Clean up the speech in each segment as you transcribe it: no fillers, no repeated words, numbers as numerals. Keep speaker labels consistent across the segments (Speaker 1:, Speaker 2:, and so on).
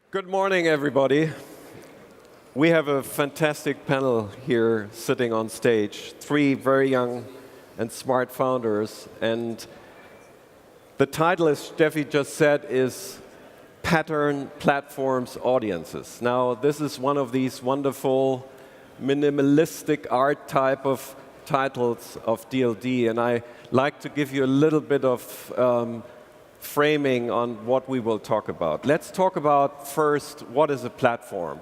Speaker 1: Good morning, everybody. We have a fantastic panel here sitting on stage. Three very young and smart founders. And the title, as Steffi just said, is Pattern Platforms Audiences. Now, this is one of these wonderful minimalistic art type of titles of DLD. And I like to give you a little bit of framing on what we will talk about. Let's talk about first, what is a platform?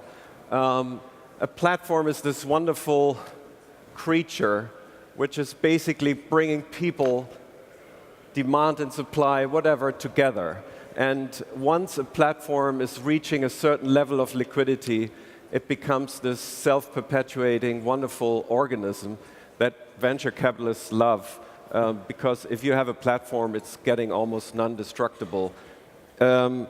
Speaker 1: A platform is this wonderful creature which is basically bringing people, demand and supply, whatever, together. And once a platform is reaching a certain level of liquidity, it becomes this self-perpetuating, wonderful organism that venture capitalists love. Because if you have a platform, it's getting almost non-destructible. The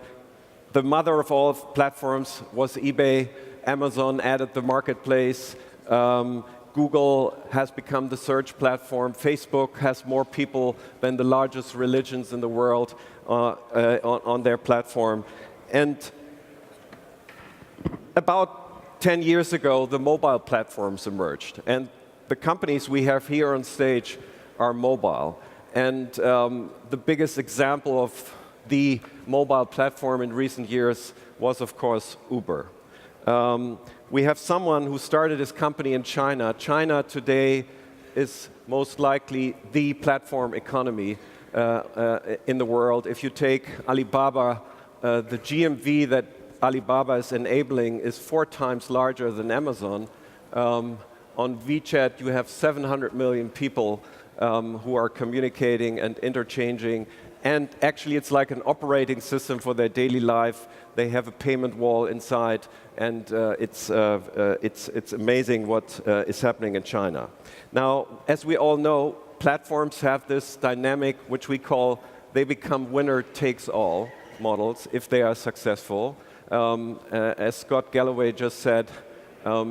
Speaker 1: mother of all platforms was eBay. Amazon added the marketplace. Google has become the search platform. Facebook has more people than the largest religions in the world on their platform. And about 10 years ago, the mobile platforms emerged. And the companies we have here on stage are mobile. And the biggest example of the mobile platform in recent years was, of course, Uber. We have someone who started his company in China. China today is most likely the platform economy in the world. If you take Alibaba, the GMV that Alibaba is enabling is 4 times larger than Amazon. On WeChat, you have 700 million people who are communicating and interchanging. And actually, it's like an operating system for their daily life. They have a payment wall inside, and it's amazing what is happening in China. Now, as we all know, platforms have this dynamic which we call they become winner-takes-all models if they are successful. As Scott Galloway just said,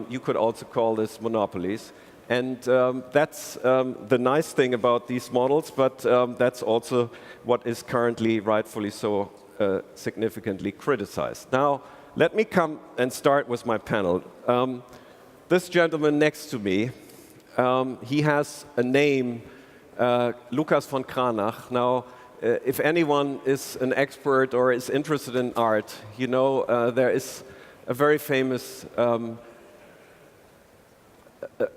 Speaker 1: you could also call this monopolies. And that's the nice thing about these models, but that's also what is currently rightfully so significantly criticized. Now, let me come and start with my panel. This gentleman next to me, he has a name, Lucas von Cranach. Now, if anyone is an expert or is interested in art, you know there is a very famous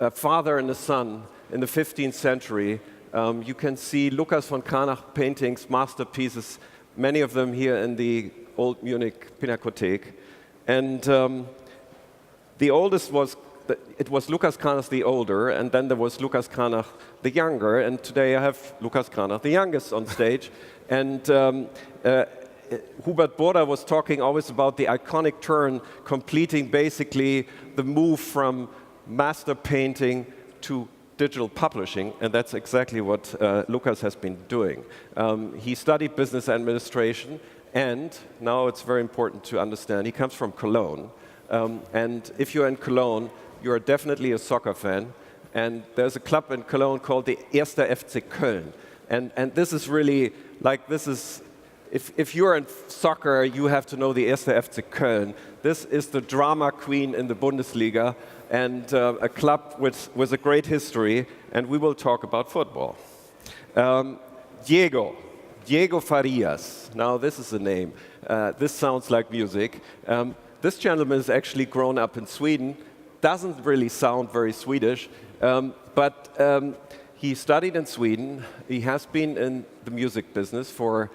Speaker 1: a father and a son in the 15th century. You can see Lucas von Cranach paintings, masterpieces, many of them here in the old Munich Pinakothek. And the oldest was, it was Lucas Cranach the older, and then there was Lucas Cranach the younger, and today I have Lucas Cranach the youngest on stage. And Hubert Burda was talking always about the iconic turn, completing basically the move from master painting to digital publishing, and that's exactly what Lucas has been doing. He studied business administration, and now it's very important to understand, he comes from Cologne. And if you're in Cologne, you're definitely a soccer fan, and there's a club in Cologne called the 1. FC Köln. And this is really, like, this is, if you're in soccer, you have to know the 1. FC Köln. This is the drama queen in the Bundesliga, and a club with a great history, and we will talk about football. Diego Farias. Now, this is a name. This sounds like music. This gentleman is actually grown up in Sweden. Doesn't really sound very Swedish, but he studied in Sweden. He has been in the music business for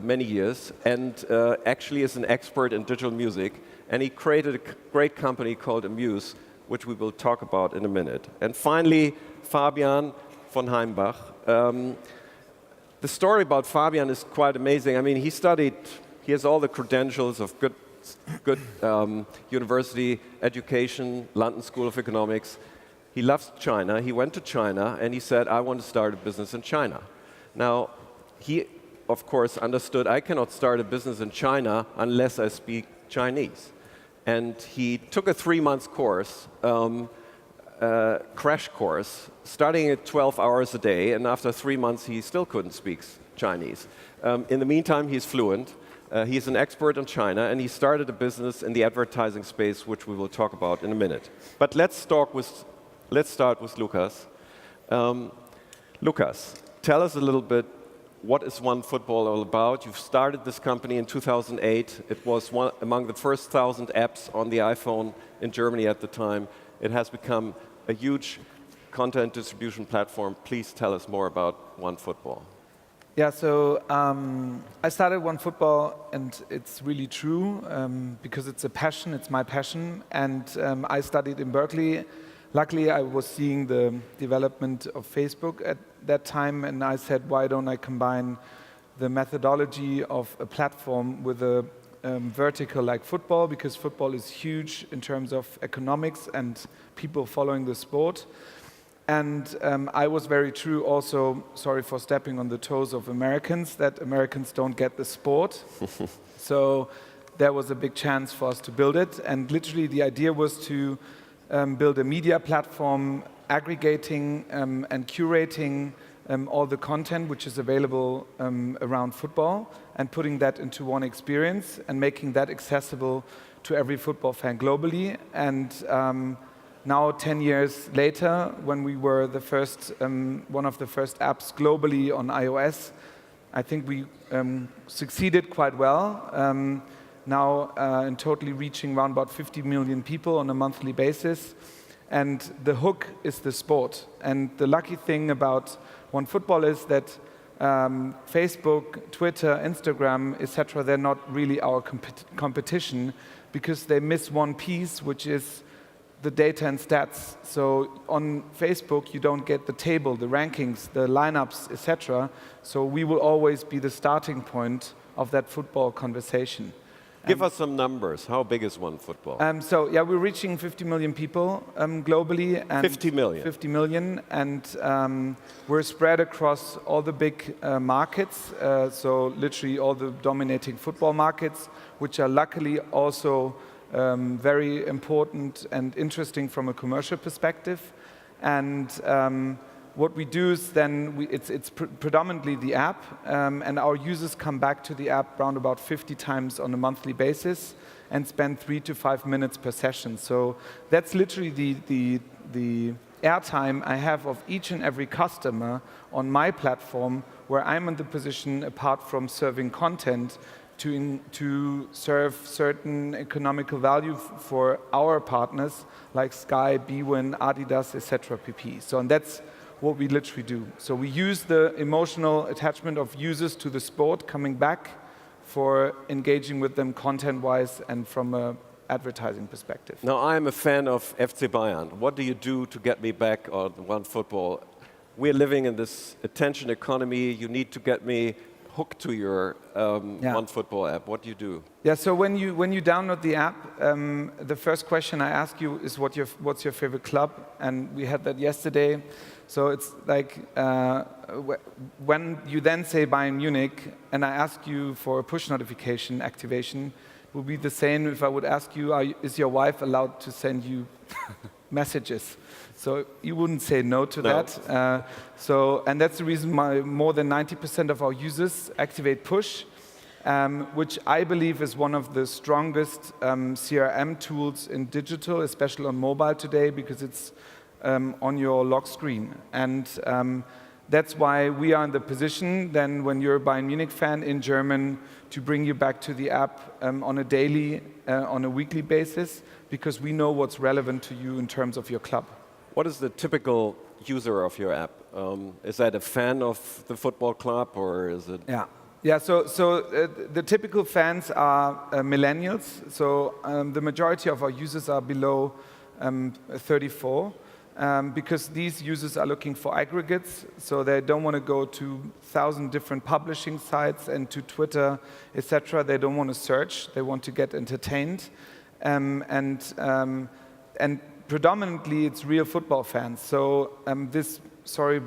Speaker 1: many years, and actually is an expert in digital music. And he created a great company called Amuse, which we will talk about in a minute. And finally, Fabian von Heimburg. The story about Fabian is quite amazing. I mean, he has all the credentials of good university education, London School of Economics. He loves China. He went to China, and he said, I want to start a business in China. Now, he, of course, understood, I cannot start a business in China unless I speak Chinese. And he took a 3-month course, crash course, starting at 12 hours a day, and after 3 months he still couldn't speak Chinese. In the meantime, he's fluent. He's an expert in China, and he started a business in the advertising space, which we will talk about in a minute. But let's start with Lukas. Lukas, tell us a little bit, what is OneFootball all about? You've started this company in 2008. It was among the first 1,000 apps on the iPhone in Germany at the time. It has become a huge content distribution platform. Please tell us more about OneFootball.
Speaker 2: Yeah, so I started OneFootball, and it's really true because it's a passion, it's my passion. And I studied in Berkeley. Luckily, I was seeing the development of Facebook at that time, and I said, why don't I combine the methodology of a platform with a vertical like football, because football is huge in terms of economics and people following the sport. And I was very true also, sorry for stepping on the toes of Americans, that Americans don't get the sport. So there was a big chance for us to build it. And literally the idea was to build a media platform aggregating and curating all the content which is available around football and putting that into one experience and making that accessible to every football fan globally. And now, 10 years later, when we were the first, one of the first apps globally on iOS, I think we succeeded quite well. Now, in totally reaching around about 50 million people on a monthly basis. And the hook is the sport. And the lucky thing about OneFootball is that Facebook, Twitter, Instagram, etc., they're not really our competition because they miss one piece, which is the data and stats. So on Facebook, you don't get the table, the rankings, the lineups, etc. So we will always be the starting point of that football conversation.
Speaker 1: Give us some numbers. How big is OneFootball?
Speaker 2: So yeah, we're reaching 50 million people globally. And
Speaker 1: 50 million?
Speaker 2: 50 million, and we're spread across all the big markets, so literally all the dominating football markets, which are luckily also very important and interesting from a commercial perspective. And what we do is then, it's predominantly the app, and our users come back to the app around about 50 times on a monthly basis and spend 3 to 5 minutes per session. So that's literally the airtime I have of each and every customer on my platform, where I'm in the position, apart from serving content, to serve certain economical value for our partners like Sky, Bwin, Adidas, etc. pp. So, and that's what we literally do. So we use the emotional attachment of users to the sport coming back for engaging with them content-wise and from an advertising perspective.
Speaker 1: Now, I'm a fan of FC Bayern. What do you do to get me back on OneFootball? We're living in this attention economy. You need to get me hooked to your OneFootball app. What do you do?
Speaker 2: Yeah, so when you download the app, the first question I ask you is what's your favorite club? And we had that yesterday. So it's like when you then say Bayern Munich, and I ask you for a push notification activation, it would be the same if I would ask you, is your wife allowed to send you messages? So you wouldn't say no to that. And that's the reason why more than 90% of our users activate push, which I believe is one of the strongest CRM tools in digital, especially on mobile today, because it's on your lock screen. And that's why we are in the position then, when you're a Bayern Munich fan in German, to bring you back to the app on a daily, on a weekly basis, because we know what's relevant to you in terms of your club.
Speaker 1: What is the typical user of your app? Is that a fan of the football club, or is it?
Speaker 2: Yeah. So the typical fans are millennials. So the majority of our users are below 34. Because these users are looking for aggregates, so they don't want to go to 1,000 different publishing sites and to Twitter, etc. They don't want to search; they want to get entertained, and predominantly it's real football fans. So this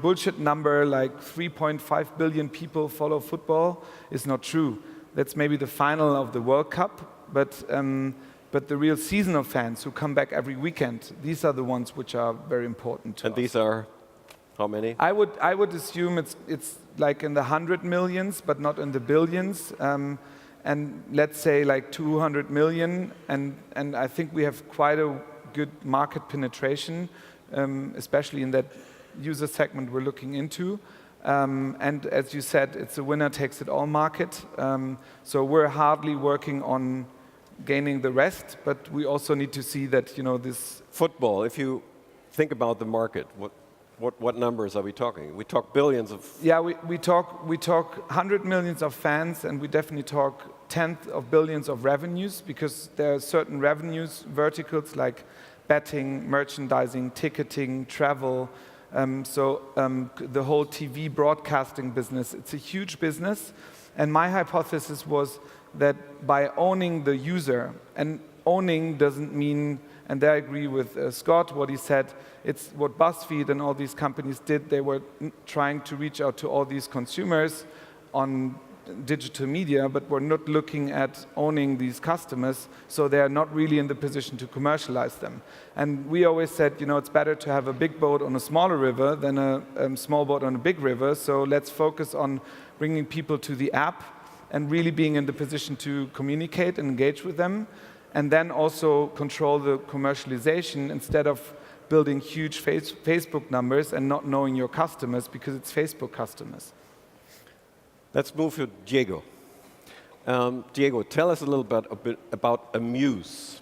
Speaker 2: bullshit number like 3.5 billion people follow football is not true. That's maybe the final of the World Cup, but the real seasonal fans who come back every weekend, these are the ones which are very important to us.
Speaker 1: And these are how many?
Speaker 2: I would assume it's like in the 100 millions, but not in the billions. and let's say like 200 million, and I think we have quite a good market penetration, especially in that user segment we're looking into. And as you said, it's a winner-takes-it-all market. So we're hardly working on gaining the rest, but we also need to see that, this...
Speaker 1: Football, if you think about the market, what numbers are we talking? We talk billions of...
Speaker 2: Yeah, we talk 100 millions of fans, and we definitely talk tenth of billions of revenues, because there are certain revenues, verticals like betting, merchandising, ticketing, travel. The whole TV broadcasting business, it's a huge business. And my hypothesis was that by owning the user, and owning doesn't mean, and there I agree with Scott, what he said, it's what BuzzFeed and all these companies did. They were trying to reach out to all these consumers on digital media, but were not looking at owning these customers, so they are not really in the position to commercialize them. And we always said, it's better to have a big boat on a smaller river than a small boat on a big river, so let's focus on bringing people to the app and really being in the position to communicate and engage with them, and then also control the commercialization instead of building huge Facebook numbers and not knowing your customers, because it's Facebook customers.
Speaker 1: Let's move to Diego. Diego, tell us a little bit about Amuse.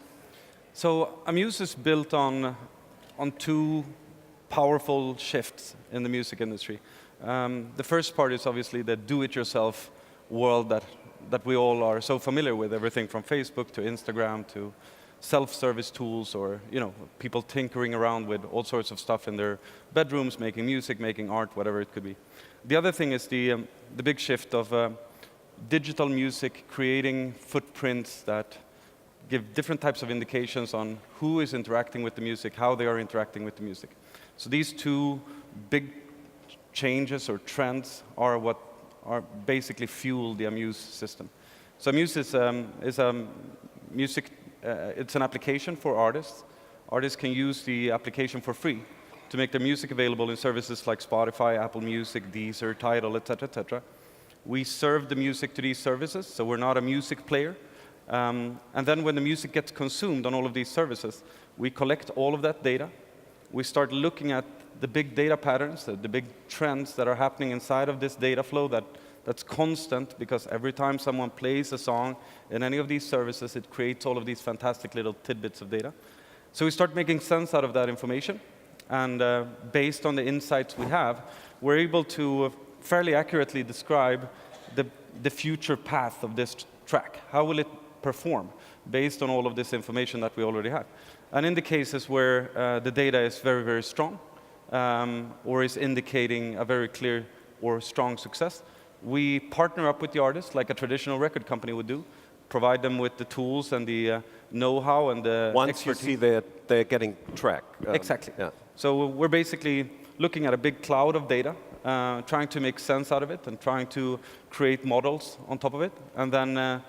Speaker 3: So Amuse is built on two powerful shifts in the music industry. The first part is obviously the do-it-yourself world that we all are so familiar with, everything from Facebook to Instagram to self-service tools, or people tinkering around with all sorts of stuff in their bedrooms, making music, making art, whatever it could be. The other thing is the big shift of digital music, creating footprints that give different types of indications on who is interacting with the music, how they are interacting with the music. So these two big changes or trends are what are basically fuel the Amuse system. So Amuse is a music. It's an application for artists. Artists can use the application for free to make their music available in services like Spotify, Apple Music, Deezer, Tidal, etc., etc. We serve the music to these services, so we're not a music player. And then when the music gets consumed on all of these services, we collect all of that data. We start looking at the big data patterns, the big trends that are happening inside of this data flow that's constant, because every time someone plays a song in any of these services, it creates all of these fantastic little tidbits of data. So we start making sense out of that information, and based on the insights we have, we're able to fairly accurately describe the future path of this track. How will it perform based on all of this information that we already have? And in the cases where the data is very, very strong, or is indicating a very clear or strong success, we partner up with the artist like a traditional record company would do, provide them with the tools and the know-how and the
Speaker 1: Once
Speaker 3: expertise.
Speaker 1: you see that they're getting track.
Speaker 3: Exactly.
Speaker 1: Yeah.
Speaker 3: So we're basically looking at a big cloud of data, trying to make sense out of it and trying to create models on top of it. And then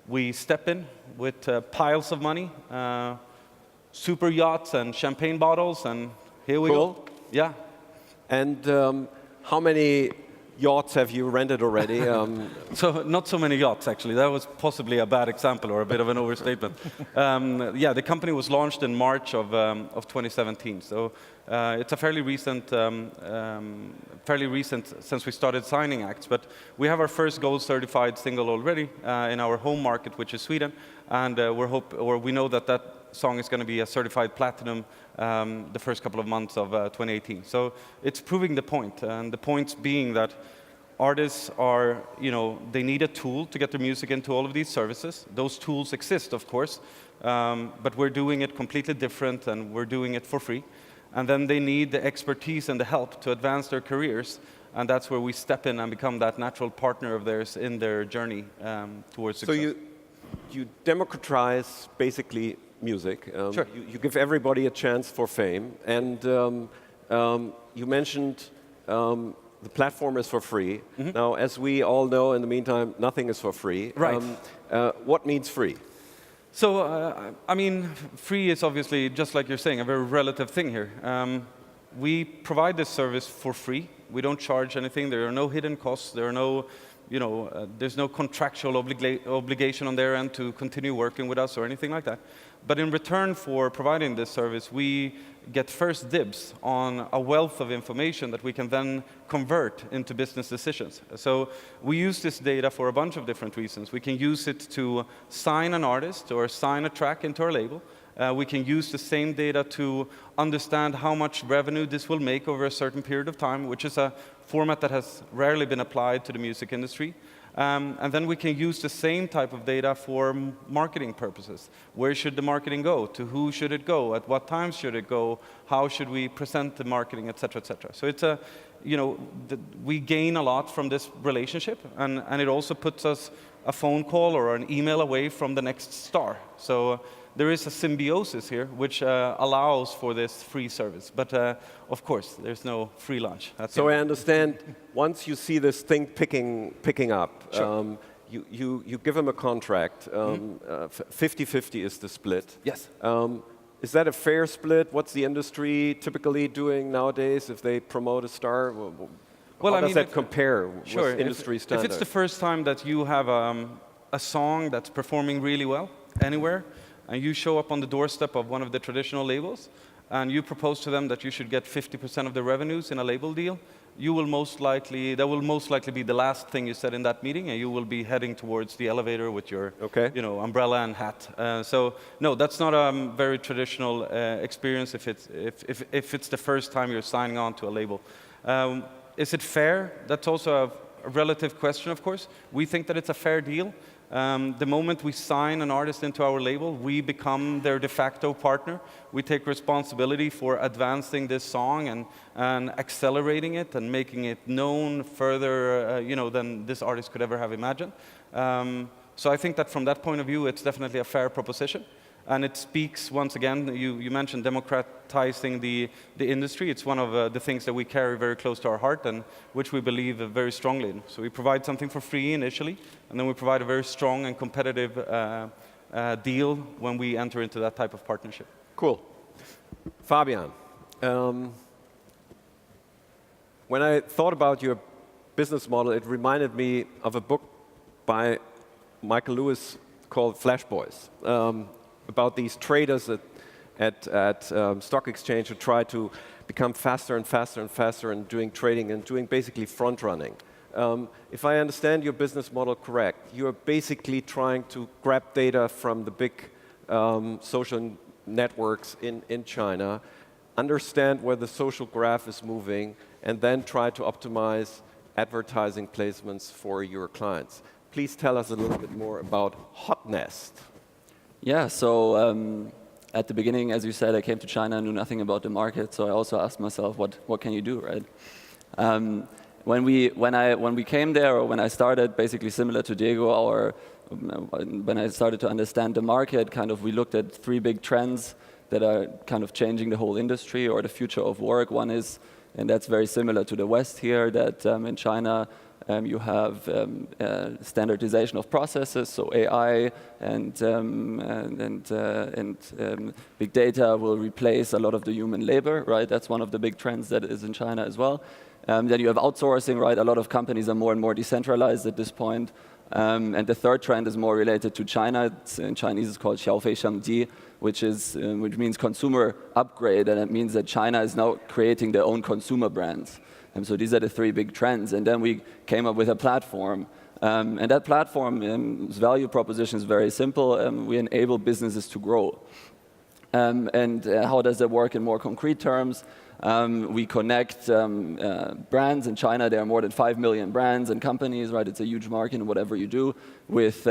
Speaker 3: we step in with piles of money, super yachts and champagne bottles, and here we go. Yeah.
Speaker 1: And how many yachts have you rented already?
Speaker 3: So not so many yachts, actually. That was possibly a bad example or a bit of an overstatement. Yeah, the company was launched in March of 2017. So it's a fairly recent since we started signing acts. But we have our first gold-certified single already in our home market, which is Sweden, and we know that song is going to be a certified platinum the first couple of months of 2018. So it's proving the point, and the point being that artists are, they need a tool to get their music into all of these services. Those tools exist, of course, but we're doing it completely different, and we're doing it for free. And then they need the expertise and the help to advance their careers, and that's where we step in and become that natural partner of theirs in their journey towards success.
Speaker 1: So you democratize basically music.
Speaker 3: Sure.
Speaker 1: You give everybody a chance for fame, and you mentioned the platform is for free. Mm-hmm. Now, as we all know, in the meantime, nothing is for free.
Speaker 3: Right.
Speaker 1: What means free?
Speaker 3: So, I mean, free is obviously, just like you're saying, a very relative thing here. We provide this service for free. We don't charge anything. There are no hidden costs. There are no there's no contractual obligation on their end to continue working with us or anything like that. But in return for providing this service, we get first dibs on a wealth of information that we can then convert into business decisions. So we use this data for a bunch of different reasons. We can use it to sign an artist or sign a track into our label. We can use the same data to understand how much revenue this will make over a certain period of time, which is a format that has rarely been applied to the music industry. And then we can use the same type of data for marketing purposes. Where should the marketing go? To who should it go? At what times should it go? How should we present the marketing, et cetera, et cetera. So it's we gain a lot from this relationship, and it also puts us a phone call or an email away from the next star. So there is a symbiosis here, which allows for this free service. But of course, there's no free lunch.
Speaker 1: So I understand, once you see this thing picking up,
Speaker 3: Sure.
Speaker 1: You give them a contract. 50-50 is the split.
Speaker 3: Yes.
Speaker 1: Is that a fair split? What's the industry typically doing nowadays if they promote a star? How does that compare with industry standards?
Speaker 3: If it's the first time that you have a song that's performing really well anywhere, and you show up on the doorstep of one of the traditional labels, and you propose to them that you should get 50% of the revenues in a label deal, that will most likely be the last thing you said in that meeting, and you will be heading towards the elevator with your umbrella and hat. So no, that's not a very traditional experience if it's the first time you're signing on to a label. Is it fair? That's also a relative question, of course. We think that it's a fair deal. The moment we sign an artist into our label, we become their de facto partner. We take responsibility for advancing this song and accelerating it and making it known further than this artist could ever have imagined. So I think that from that point of view, it's definitely a fair proposition. And it speaks, once again, you mentioned democratizing the industry. It's one of the things that we carry very close to our heart and which we believe very strongly in. So we provide something for free initially, and then we provide a very strong and competitive deal when we enter into that type of partnership.
Speaker 1: Cool. Fabian, when I thought about your business model, it reminded me of a book by Michael Lewis called Flash Boys. About these traders at stock exchange who try to become faster and faster and faster in doing trading and doing basically front running. If I understand your business model correct, you're basically trying to grab data from the big social networks in China, understand where the social graph is moving, and then try to optimize advertising placements for your clients. Please tell us a little bit more about Hotnest.
Speaker 4: Yeah, so at the beginning, as you said, I came to China, knew nothing about the market, so I also asked myself, what can you do, right? When we came there, or when I started, basically similar to Diego, when I started to understand the market, we looked at three big trends that are kind of changing the whole industry or the future of work. One is, and that's very similar to the West here, that in China, you have standardization of processes, so AI and big data will replace a lot of the human labor, right? That's one of the big trends that is in China as well. Then you have outsourcing, right? A lot of companies are more and more decentralized at this point. And the third trend is more related to China. In Chinese, it's called Xiaofei Shangji, which means consumer upgrade, and it means that China is now creating their own consumer brands. And so these are the three big trends. And then we came up with a platform. And that platform's value proposition is very simple. We enable businesses to grow. And how does that work in more concrete terms? We connect brands in China. There are more than 5 million brands and companies, right? It's a huge market in whatever you do, with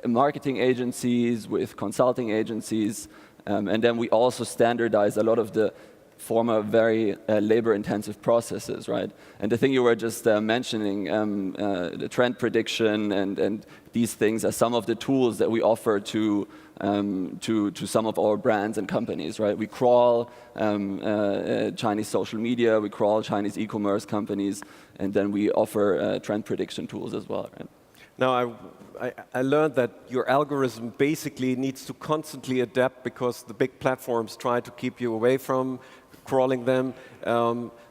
Speaker 4: marketing agencies, with consulting agencies. And then we also standardize a lot of the former very labor-intensive processes, right? And the thing you were just mentioning, the trend prediction and these things are some of the tools that we offer to some of our brands and companies, right? We crawl Chinese social media, we crawl Chinese e-commerce companies, and then we offer trend prediction tools as well, right?
Speaker 1: Now, I learned that your algorithm basically needs to constantly adapt because the big platforms try to keep you away from crawling them.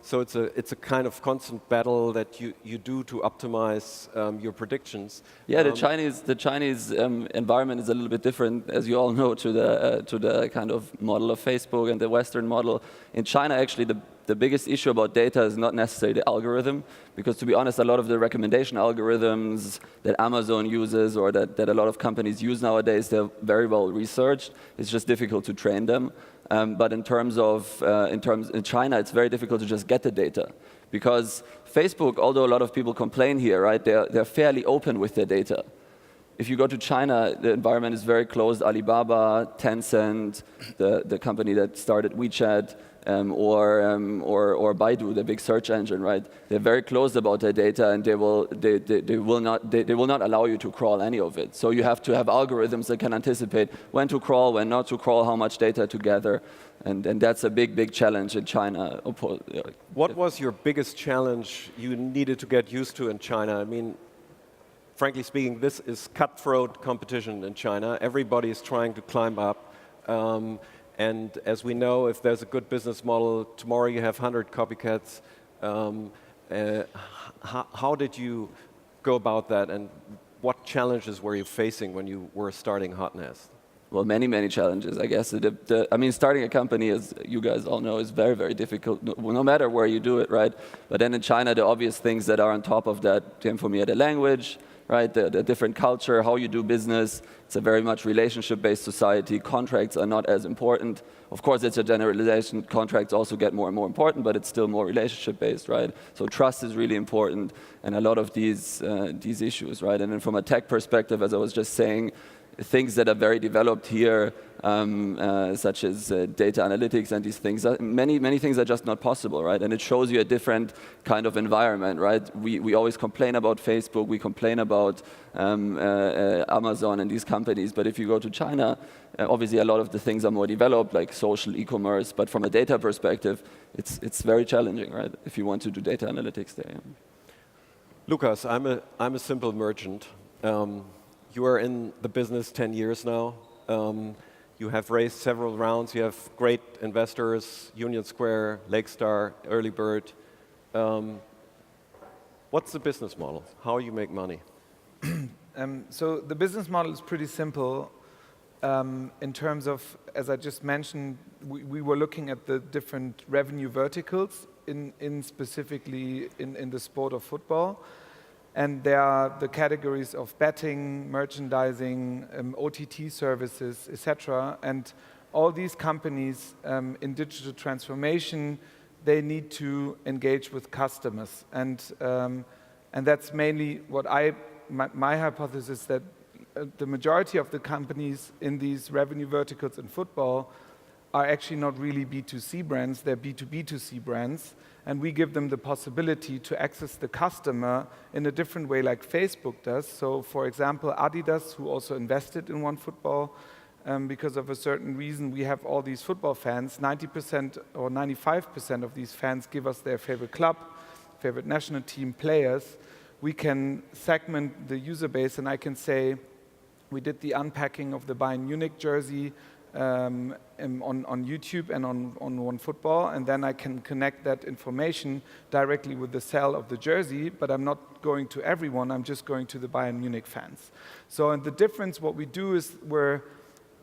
Speaker 1: So it's a kind of constant battle that you do to optimize your predictions.
Speaker 4: Yeah, the Chinese environment is a little bit different, as you all know, to the kind of model of Facebook and the Western model. In China, actually, the biggest issue about data is not necessarily the algorithm, because to be honest, a lot of the recommendation algorithms that Amazon uses or that a lot of companies use nowadays, they're very well researched. It's just difficult to train them. But in China, it's very difficult to just get the data, because Facebook, although a lot of people complain here, right, they're fairly open with their data. If you go to China, the environment is very closed. Alibaba, Tencent, the company that started WeChat, or Baidu, the big search engine, right? They're very closed about their data, and they will not allow you to crawl any of it. So you have to have algorithms that can anticipate when to crawl, when not to crawl, how much data to gather, and that's a big challenge in China.
Speaker 1: What was your biggest challenge you needed to get used to in China? I mean, frankly speaking, this is cutthroat competition in China. Everybody is trying to climb up. And as we know, if there's a good business model, tomorrow you have 100 copycats. How did you go about that, and what challenges were you facing when you were starting Hot Nest?
Speaker 4: Well, many challenges, I guess. I mean, starting a company, as you guys all know, is very difficult, no matter where you do it, right? But then in China, the obvious things that are on top of that came for me are the language, right? The different culture, how you do business. It's a very much relationship-based society. Contracts are not as important. Of course, it's a generalization. Contracts also get more and more important, but it's still more relationship-based, right? So trust is really important, and a lot of these issues, right? And then from a tech perspective, as I was just saying, things that are very developed here, such as data analytics and these things, many things are just not possible, right? And it shows you a different kind of environment, right? We always complain about Facebook, we complain about Amazon and these companies, but if you go to China, obviously a lot of the things are more developed, like social e-commerce, but from a data perspective, it's very challenging, right? If you want to do data analytics there. Yeah.
Speaker 1: Lukas, I'm a simple merchant. You are in the business 10 years now. You have raised several rounds. You have great investors, Union Square, Lakestar, Early Bird. What's the business model? How you make money?
Speaker 2: So the business model is pretty simple. In terms of, as I just mentioned, we were looking at the different revenue verticals specifically in the sport of football. And there are the categories of betting, merchandising, OTT services, etc. And all these companies in digital transformation, they need to engage with customers. And that's mainly what my hypothesis that the majority of the companies in these revenue verticals in football are actually not really B2C brands, they're B2B2C brands. And we give them the possibility to access the customer in a different way like Facebook does. So for example, Adidas, who also invested in OneFootball, because of a certain reason, we have all these football fans. 90% or 95% of these fans give us their favorite club, favorite national team players. We can segment the user base, and I can say we did the unpacking of the Bayern Munich jersey on YouTube and on OneFootball, and then I can connect that information directly with the sale of the jersey, but I'm not going to everyone, I'm just going to the Bayern Munich fans. So, and the difference, what we do is we're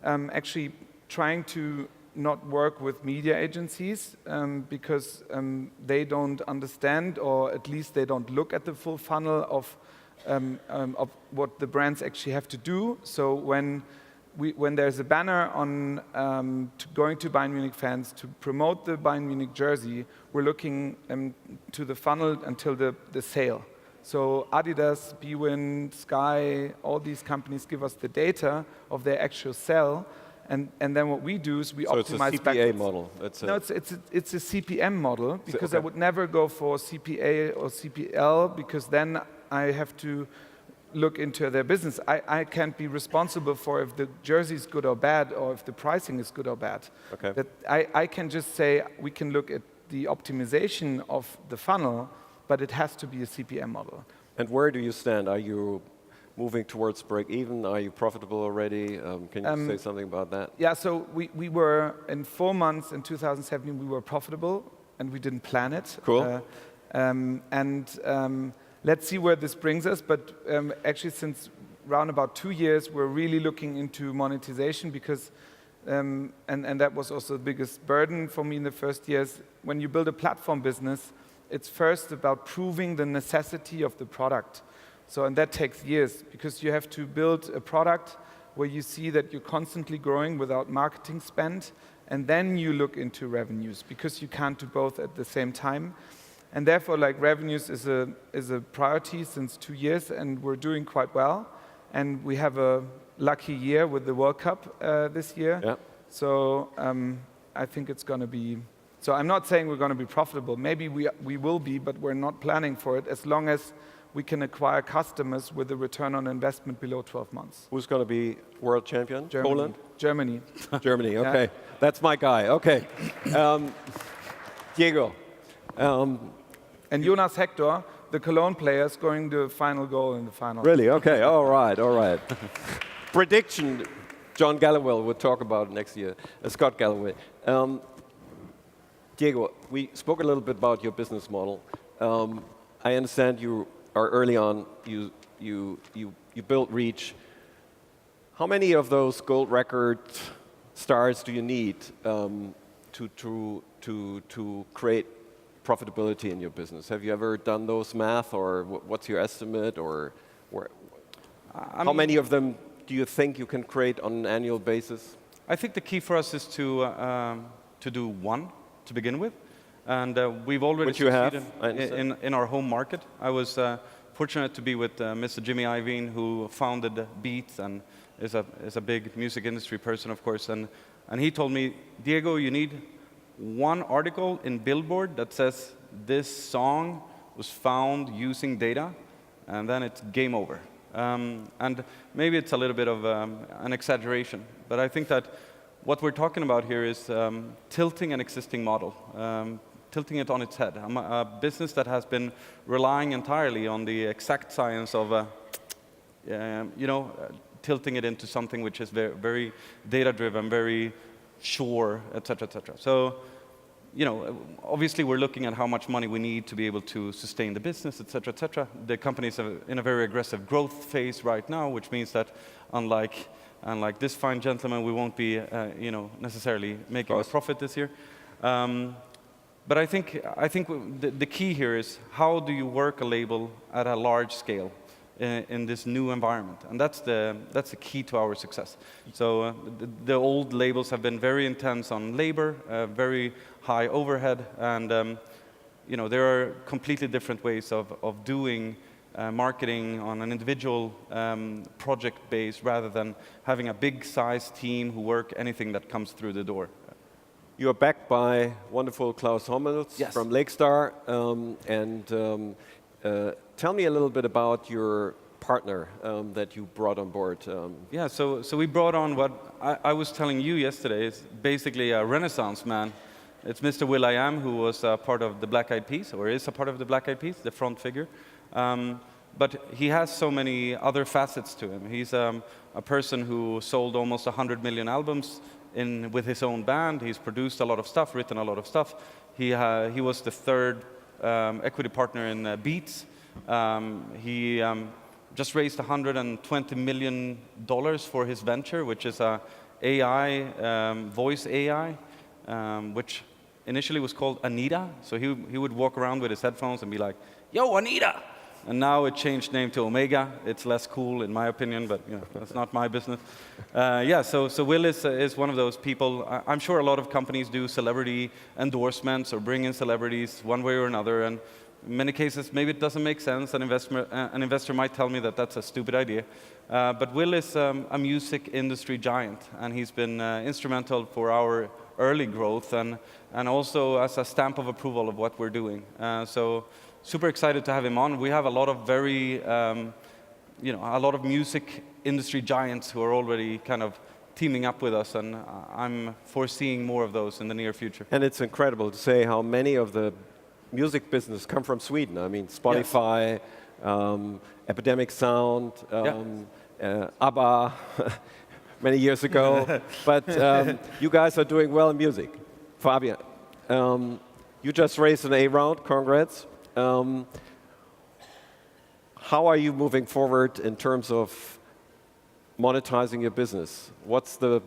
Speaker 2: actually trying to not work with media agencies because they don't understand, or at least they don't look at the full funnel of what the brands actually have to do. So when there's a banner on going to Bayern Munich fans to promote the Bayern Munich jersey, we're looking to the funnel until the sale. So Adidas, Bwin, Sky, all these companies give us the data of their actual sell, and then what we do is we optimize.
Speaker 1: So it's a CPA model.
Speaker 2: No, it's a CPM model, because I would never go for CPA or CPL, because then I have to look into their business. I can't be responsible for if the jersey is good or bad, or if the pricing is good or bad.
Speaker 1: Okay.
Speaker 2: But I can just say we can look at the optimization of the funnel, but it has to be a CPM model.
Speaker 1: And where do you stand? Are you moving towards break even? Are you profitable already? Can you say something about that?
Speaker 2: Yeah, so we were, in 4 months in 2017, we were profitable, and we didn't plan it.
Speaker 1: Cool.
Speaker 2: Let's see where this brings us, but actually since around about 2 years, we're really looking into monetization because, and that was also the biggest burden for me in the first years. When you build a platform business, it's first about proving the necessity of the product. So, and that takes years because you have to build a product where you see that you're constantly growing without marketing spend, and then you look into revenues because you can't do both at the same time. And therefore, like, revenues is a priority since 2 years, and we're doing quite well. And we have a lucky year with the World Cup this year.
Speaker 1: Yeah.
Speaker 2: So I think it's going to be. So I'm not saying we're going to be profitable. Maybe we will be, but we're not planning for it as long as we can acquire customers with a return on investment below 12 months.
Speaker 1: Who's going to be world champion?
Speaker 2: Germany.
Speaker 1: Poland?
Speaker 2: Germany.
Speaker 1: Germany, okay. That's my guy, okay. Diego.
Speaker 2: And Jonas Hector, the Cologne player, scoring the final goal in the final.
Speaker 1: Really? Okay, all right, all right. Prediction, John Galloway will talk about next year. Scott Galloway. Diego, we spoke a little bit about your business model. I understand you are early on, you built Reach. How many of those gold record stars do you need to create profitability in your business? Have you ever done those math, or what's your estimate, or how many of them do you think you can create on an annual basis?
Speaker 3: I think the key for us is to do one to begin with, and we've already succeeded in our home market. I was fortunate to be with Mr. Jimmy Iovine, who founded Beats and is a big music industry person, of course, and he told me, Diego, you need one article in Billboard that says this song was found using data, and then it's game over. And maybe it's a little bit of an exaggeration, but I think that what we're talking about here is tilting an existing model, tilting it on its head. A business that has been relying entirely on the exact science of, tilting it into something which is very, very data-driven, very sure, et cetera, et cetera. So, obviously we're looking at how much money we need to be able to sustain the business, et cetera, et cetera. The company's in a very aggressive growth phase right now, which means that unlike this fine gentleman, we won't be, necessarily making a profit this year. But I think the key here is how do you work a label at a large scale in this new environment, and that's the key to our success. So the old labels have been very intense on labor, very high overhead, and there are completely different ways of doing marketing on an individual project base rather than having a big size team who work anything that comes through the door.
Speaker 1: You are backed by wonderful Klaus Hommels from Lakestar, tell me a little bit about your partner that you brought on board.
Speaker 3: Yeah, so we brought on what I was telling you yesterday is basically a Renaissance man. It's Mr. will.i.am, who was part of the Black Eyed Peas, or is a part of the Black Eyed Peas, the front figure. But he has so many other facets to him. He's a person who sold almost 100 million albums with his own band. He's produced a lot of stuff, written a lot of stuff. He was the third equity partner in Beats. He just raised $120 million for his venture, which is a voice AI, which initially was called Anita. So he would walk around with his headphones and be like, "Yo, Anita!" And now it changed name to Omega. It's less cool, in my opinion, but that's not my business. So Will is one of those people. I'm sure a lot of companies do celebrity endorsements or bring in celebrities one way or another, and in many cases, maybe it doesn't make sense. An investor might tell me that that's a stupid idea. But Will is a music industry giant, and he's been instrumental for our early growth and also as a stamp of approval of what we're doing. So super excited to have him on. We have a lot of a lot of music industry giants who are already kind of teaming up with us, and I'm foreseeing more of those in the near future.
Speaker 1: And it's incredible to say how many of the music business come from Sweden. I mean, Spotify, Epidemic Sound, ABBA, many years ago. But you guys are doing well in music. Fabian, you just raised an A round, congrats. How are you moving forward in terms of monetizing your business? What's the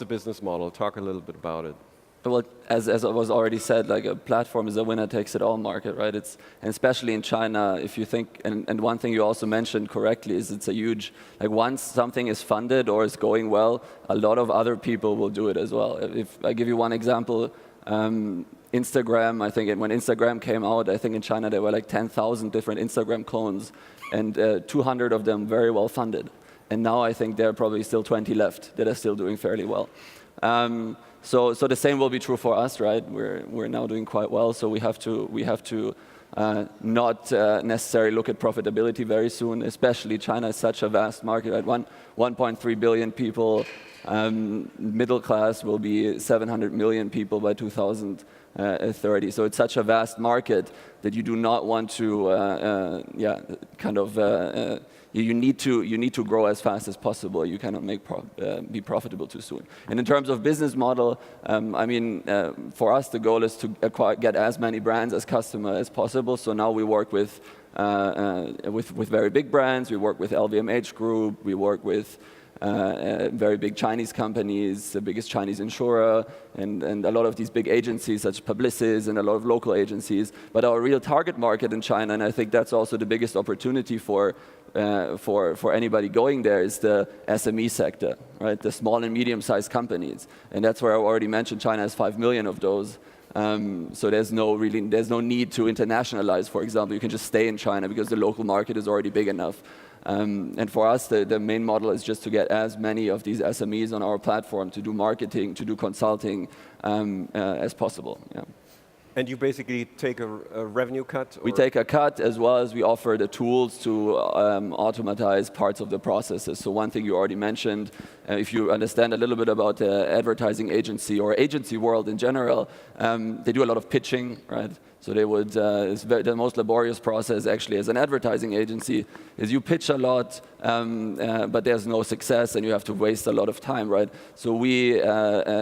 Speaker 1: business model? Talk a little bit about it.
Speaker 4: Well, as was already said, like a platform is a winner-takes-it-all market, right? And especially in China, if you think, and one thing you also mentioned correctly is it's a huge, like once something is funded or is going well, a lot of other people will do it as well. If I give you one example, Instagram, I think when Instagram came out, I think in China there were like 10,000 different Instagram clones and 200 of them very well funded. And now I think there are probably still 20 left that are still doing fairly well. So the same will be true for us, right? We're now doing quite well, so we have to not necessarily look at profitability very soon. Especially China is such a vast market, right? 1.3 billion people. Middle class will be 700 million people by 2030. So it's such a vast market that you do not want to, you need to grow as fast as possible. You cannot be profitable too soon. And in terms of business model, for us the goal is to get as many brands as customer as possible. So now we work with very big brands. We work with LVMH Group. We work with very big Chinese companies, the biggest Chinese insurer, and a lot of these big agencies such as Publicis and a lot of local agencies. But our real target market in China, and I think that's also the biggest opportunity for anybody going there, is the SME sector, right? The small and medium-sized companies, and that's where I already mentioned China has 5 million of those. So there's no need to internationalize. For example, you can just stay in China because the local market is already big enough. And for us, the main model is just to get as many of these SMEs on our platform to do marketing, to do consulting as possible. Yeah.
Speaker 1: And you basically take a revenue cut? Or?
Speaker 4: We take a cut, as well as we offer the tools to automatize parts of the processes. So one thing you already mentioned, if you understand a little bit about the advertising agency or agency world in general, they do a lot of pitching, right? So they would, the most laborious process actually as an advertising agency is you pitch a lot, but there's no success and you have to waste a lot of time, right? So we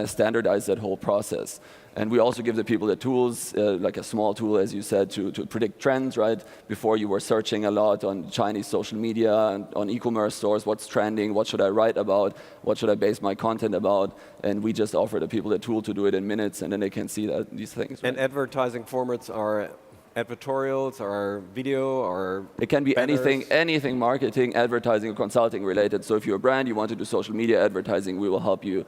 Speaker 4: standardize that whole process. And we also give the people the tools, like a small tool, as you said, to predict trends, right? Before you were searching a lot on Chinese social media and on e-commerce stores, what's trending, what should I write about, what should I base my content about? And we just offer the people the tool to do it in minutes, and then they can see these things. Right?
Speaker 1: And advertising formats are advertorials, or video, or
Speaker 4: it can be
Speaker 1: banners.
Speaker 4: anything marketing, advertising, or consulting related. So if you're a brand, you want to do social media advertising, we will help you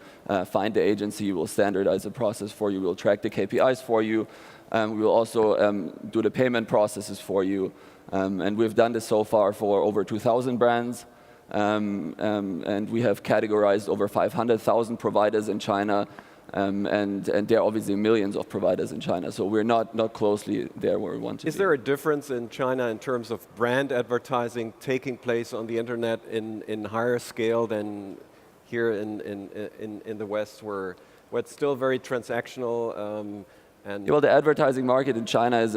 Speaker 4: find the agency, we will standardize the process for you, we'll track the KPIs for you, we will also do the payment processes for you. And we've done this so far for over 2,000 brands. And we have categorized over 500,000 providers in China. And there are obviously millions of providers in China, so we're not closely there where we want to be.
Speaker 1: Is there a difference in China in terms of brand advertising taking place on the internet in higher scale than here in the West, where it's still very transactional?
Speaker 4: Well, the advertising market in China is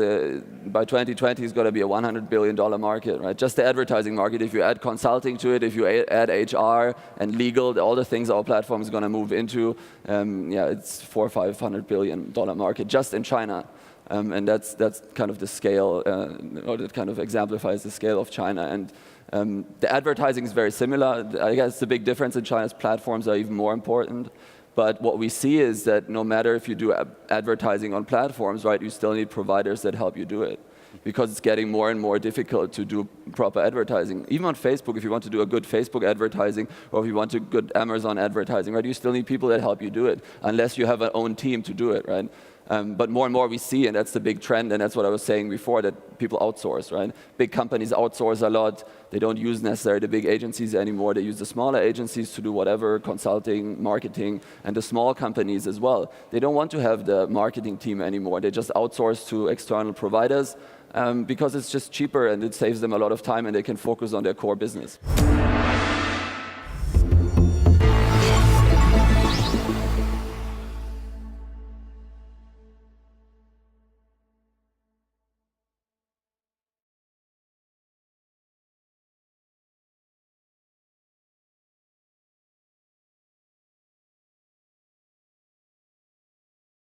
Speaker 4: by 2020 is going to be a $100 billion market, right? Just the advertising market. If you add consulting to it, if you add HR and legal, all the things our platform is going to move into, it's $400 or $500 billion market just in China, and that's kind of the scale, or that kind of exemplifies the scale of China. And the advertising is very similar. I guess the big difference in China's platforms are even more important. But what we see is that no matter if you do advertising on platforms, right, you still need providers that help you do it, because it's getting more and more difficult to do proper advertising. Even on Facebook, if you want to do a good Facebook advertising, or if you want to do good Amazon advertising, right, you still need people that help you do it, unless you have an own team to do it, right? But more and more we see, and that's the big trend, and that's what I was saying before, that people outsource, right? Big companies outsource a lot. They don't use necessarily the big agencies anymore. They use the smaller agencies to do whatever, consulting, marketing, and the small companies as well. They don't want to have the marketing team anymore. They just outsource to external providers because it's just cheaper and it saves them a lot of time and they can focus on their core business.